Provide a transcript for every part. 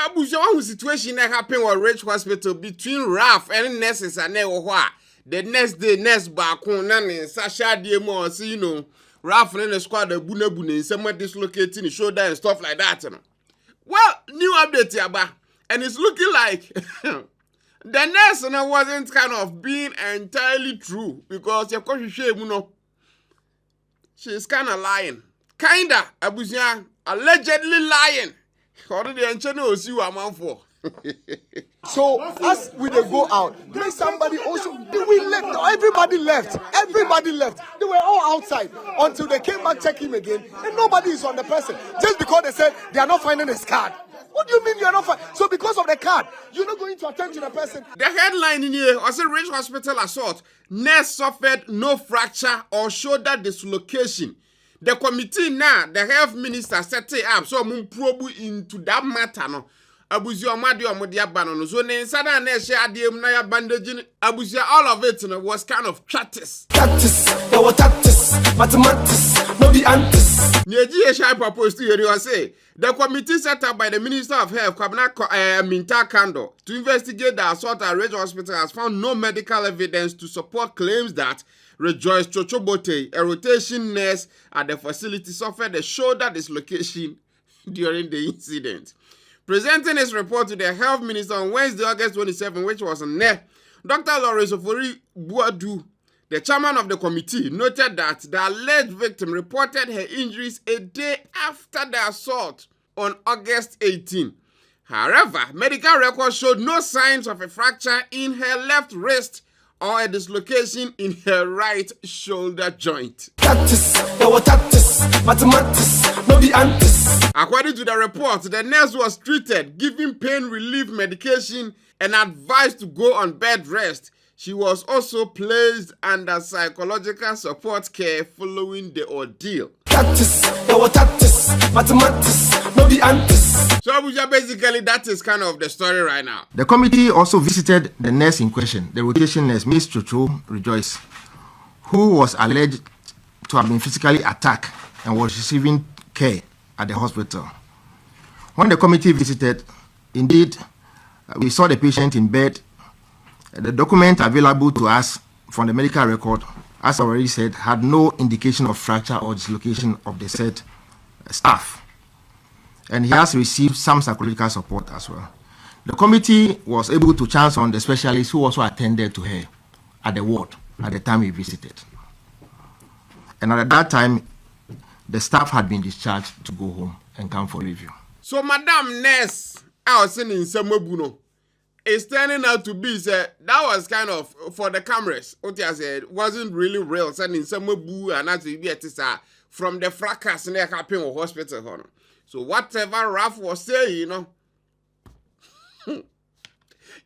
Abuja situation that happened at Rich Hospital between Raf and nurses and the next day, next back on and Sasha Diemo, see, Raf and the squad, the Buna, somewhere dislocating the shoulder and stuff like that. Well, new update, Yaba, and it's looking like the nurse wasn't kind of being entirely true because your coach, she's kind of lying. Kinda, Abuja, allegedly lying. So as we they go out, there somebody also we left. Everybody left. Everybody left. They were all outside until they came back check him again, and nobody is on the person just because they said they are not finding his card. What do you mean you are not finding? So because of the card, you're not going to attend to the person. The headline in here was a Rich Hospital assault. Nurse suffered no fracture or shoulder dislocation. The committee now, the health minister set it up so I'm probe into that matter no. Abusia omadi omodia bano so ne nsada na ehye adiem na ya bandaging abusia all of it was kind of tactics. There were tactics, mathematics, no be antis. Nigeria shall propose to you say the committee set up by the Minister of Health, Minta Kando, to investigate the assault at Rich Hospital has found no medical evidence to support claims that Rejoice Chochobote, a rotation nurse at the facility, suffered a shoulder dislocation during the incident. Presenting his report to the health minister on Wednesday, August 27, which was on there, Dr. Lawrence Ofori Buadu, the chairman of the committee, noted that the alleged victim reported her injuries a day after the assault on August 18. However, medical records showed no signs of a fracture in her left wrist or a dislocation in her right shoulder joint. According to the report, the nurse was treated, given pain relief medication, and advised to go on bed rest. She was also placed under psychological support care following the ordeal. So basically that is kind of the story right now. The committee also visited the nurse in question, the rotation nurse, Miss Chocho Rejoice, who was alleged to have been physically attacked and was receiving care at the hospital. When the committee visited, indeed, we saw the patient in bed. The document available to us from the medical record, as I already said, had no indication of fracture or dislocation of the said staff. And he has received some psychological support as well. The committee was able to chance on the specialist who also attended to her at the ward at the time we visited. And at that time, the staff had been discharged to go home and come for review. So, Madam Nurse, I was saying in Samobuno, it's turning out to be, that was kind of for the cameras. What I said wasn't really real. Sending Samobu and as we from the fracas in the Agyapong hospital. So, whatever Raf was saying,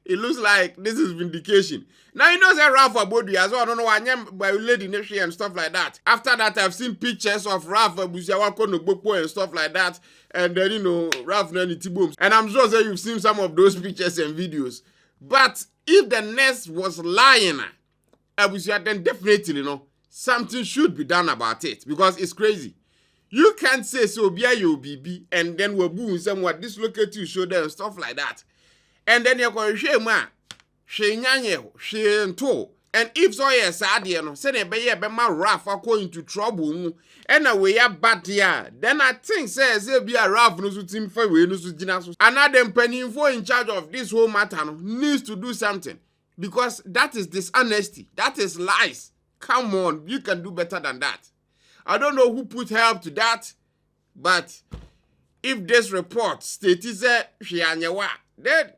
it looks like this is vindication. Now, you know, that Raf Abodu as well. I don't know why I'm by Lady Nation and stuff like that. After that, I've seen pictures of Raf Abusiawako Noboko and stuff like that. And then, Raf Nani Tiboom. And I'm sure that you've seen some of those pictures and videos. But if the nurse was lying, Abusia, then definitely, something should be done about it. Because it's crazy. You can't say, so be a UBB, and then we're booing somewhat, dislocate your shoulder and stuff like that. And then you're going to share, man. She nyanye, she ento. And if so yes, send a baby ma Raf go into trouble. And a way bad here. Then I think says there be a Raf no team for we no jina. Another penny for in charge of this whole matter needs to do something. Because that is dishonesty. That is lies. Come on, you can do better than that. I don't know who put help to that, but if this report states that she anyewa, then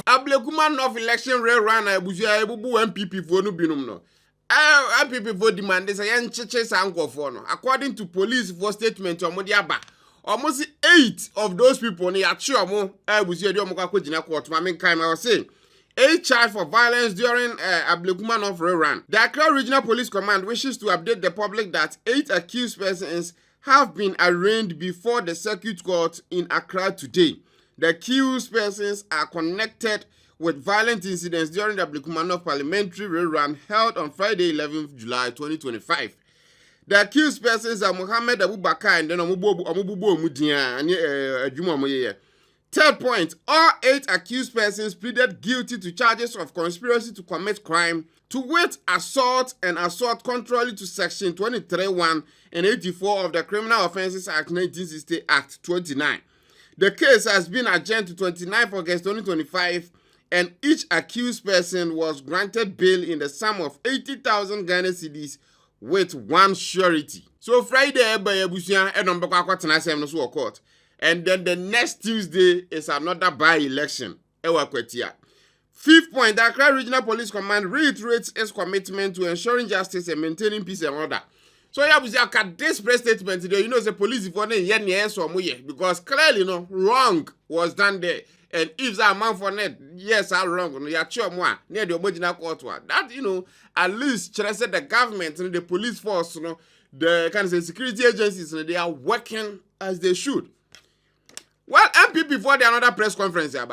Ablekuman of election rail run Abuja Ebubu NPP for no binum no. NPP for demand is a young churches anchor for no. According to police for statement to Modiaba, almost 8 of those people near Chuamo Abuja Diomaka court. I was saying 8 charged for violence during Ablekuman of rail run. The Accra Regional Police Command wishes to update the public that 8 accused persons have been arraigned before the circuit court in Accra today. The accused persons are connected with violent incidents during the Ablekumanov parliamentary rail run held on Friday, 11th July 2025. The accused persons are Mohammed Abubakar and then Omububo Mudia and Ajuma Moye. Third point, all 8 accused persons pleaded guilty to charges of conspiracy to commit crime, to wit, assault and assault contrary to section 23(1) and 84 of the Criminal Offences Act 1960 Act 29. The case has been adjourned to 29th August 2025, and each accused person was granted bail in the sum of 80,000 Ghana cedis with one surety. So Friday, court. And then the next Tuesday is another by-election. Fifth point, the Accra Regional Police Command reiterates its commitment to ensuring justice and maintaining peace and order. So this press statement today, the police for because clearly, wrong was done there. And if that man for net, yes, I'm wrong. Near the original court. That, at least said the government and the police force, the kind of security agencies, they are working as they should. Well, NPP for another press conference, this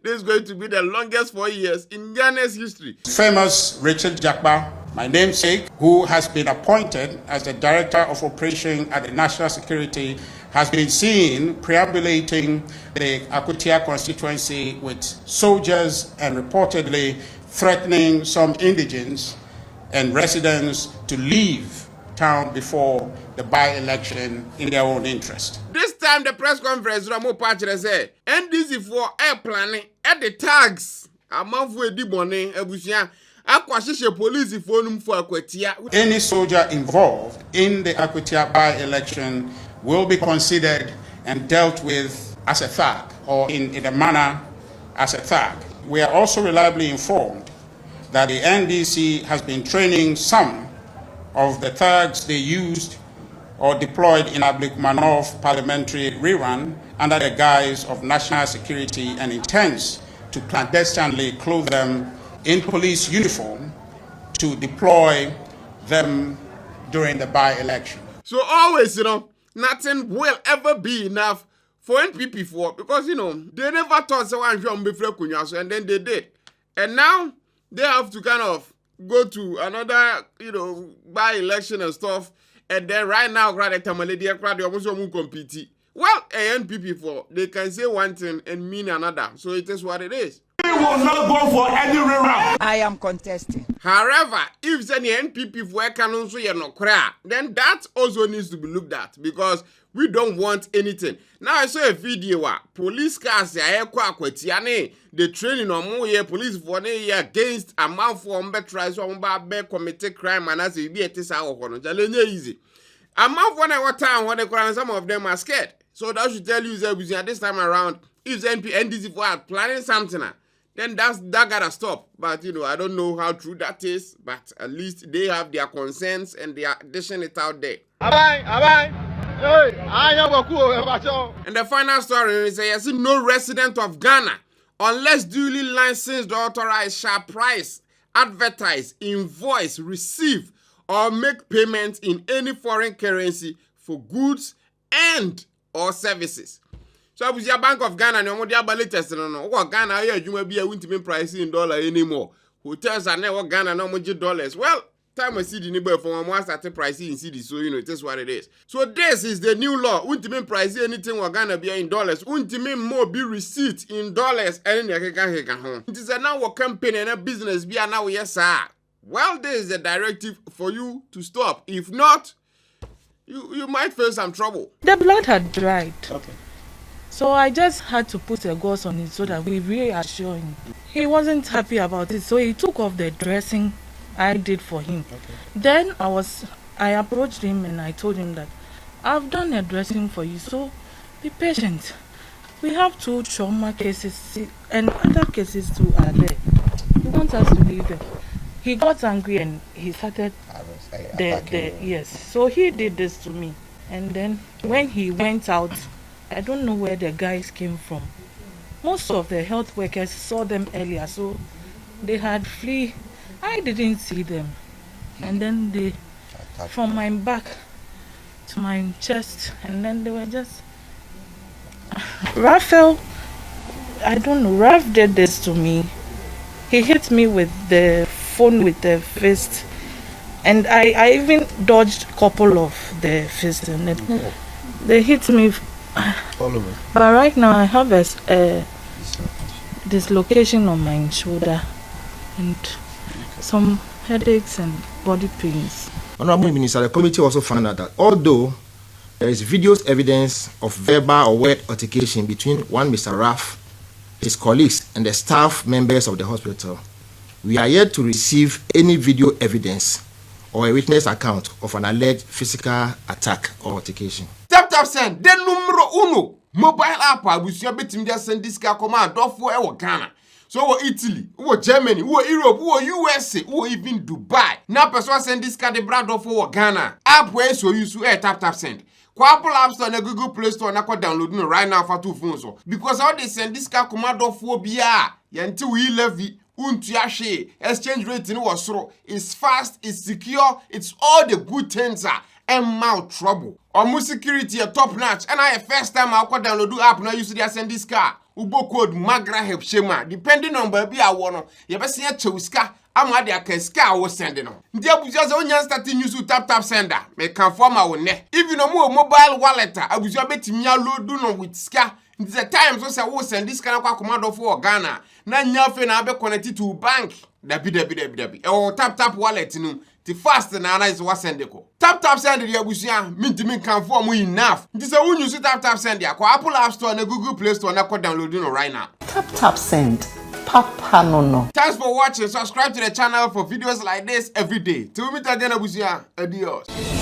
is going to be the longest 4 years in Ghana's history. Famous Richard Jakba, my namesake, who has been appointed as the Director of Operation at the National Security, has been seen preambulating the Akutia constituency with soldiers and reportedly threatening some indigents and residents to leave town before the by-election in their own interest. This time the press conference, Ramo Pachre said, NDC for air planning at the tags. A month with Dibone, Ebusia, Akwashishe police phone for Akwetia. Any soldier involved in the Akwetia by-election will be considered and dealt with as a thug, or in a manner as a thug. We are also reliably informed that the NDC has been training some of the thugs they used or deployed in Ablik Manoff parliamentary rerun under the guise of national security and intends to clandestinely clothe them in police uniform to deploy them during the by-election. So always, nothing will ever be enough for NPP for, because, they never thought someone should be Kunyaso, and then they did. And now they have to kind of go to another, by-election and stuff. And then right now, compete. Well, NPP for, they can say one thing and mean another. So it is what it is. We will not go for any rerun. I am contesting. However, if any NPP for canon so you're not cry, then that also needs to be looked at, because we don't want anything. Now I saw a video where police cars the training on more police for against a man for tries to commit crime and as it be a easy. A man for our time when some of them are scared. So that should tell you that this time around, if NDC for planning something, then that gotta stop. But I don't know how true that is, but at least they have their concerns and they are dishing it out there. And the final story is that no resident of Ghana, unless duly licensed or authorized, shall price, advertise, invoice, receive, or make payments in any foreign currency for goods and or services. So I was your Bank of Ghana, no more latest no. What Ghana you may be a winter price in dollar anymore. Hotels are never Ghana no more dollars. Well, time I see the neighbor from one started pricing in CD, so it is what it is. So this is the new law. Wouldn't price anything we're gonna be in dollars. Wouldn't more be receipt in dollars and home. It is a now campaign and a business be now yes sir. Well, there is a directive for you to stop. If not, you might face some trouble. The blood had dried. Okay. So I just had to put a gauze on it so that we reassure him. He wasn't happy about it, so he took off the dressing I did for him. Okay. Then I approached him and I told him that I've done a dressing for you, so be patient. We have 2 trauma cases and other cases too are there. He wants us to leave them. He got angry and he started yes. So he did this to me. And then when he went out, I don't know where the guys came from. Most of the health workers saw them earlier, so they had flee. I didn't see them. And then they, from my back to my chest, and then they were just... Raphael, I don't know, Raph did this to me. He hit me with the phone with the fist, And I even dodged a couple of the fists and they hit me All over. but right now I have a dislocation on my shoulder and some headaches and body pains. Honorable Minister, the committee also found out that although there is videos evidence of verbal or word altercation between one Mr. Raf, his colleagues, and the staff members of the hospital, we are yet to receive any video evidence or a witness account of an alleged physical attack or altercation. Tap send. Den numero uno. Mobile app abusua betim dia send this car command dofo e wo Ghana. So wo Italy, wo Germany, wo Europe, wo USA, wo even Dubai. Na person send this car the brand dofo wo Ghana. App we so use tap send. Kwa Apple App Store na Google Play Store na kwa download no right now for two phones so. Because all they send this car command dofo bia. Yanti we levy untuashe exchange rate in was it's fast, it's secure, it's all the good things and mouth trouble. Almost security a top notch. And I first time I could download the app now you see they send this car. Ubo code Magraheb Shema. Depending on baby I want you better see a chowska. I'm at the ska was sending on. There was just only starting use to tap sender. Make conform our neck. Even no more mobile wallet. I was your bet me load do no with ska. The times was I was send this kind of command for Ghana. Na nyafe na be connected to bank. Dabi. Oh tap wallet no. The fast na is what send ko. Tap send the abusia min can form enough. This a use tap send ya. Ko Apple App Store and Google Play Store na ko download no right now. Tap send. Papa no. Thanks for watching. Subscribe to the channel for videos like this every day. Till we meet again abusia. Adios.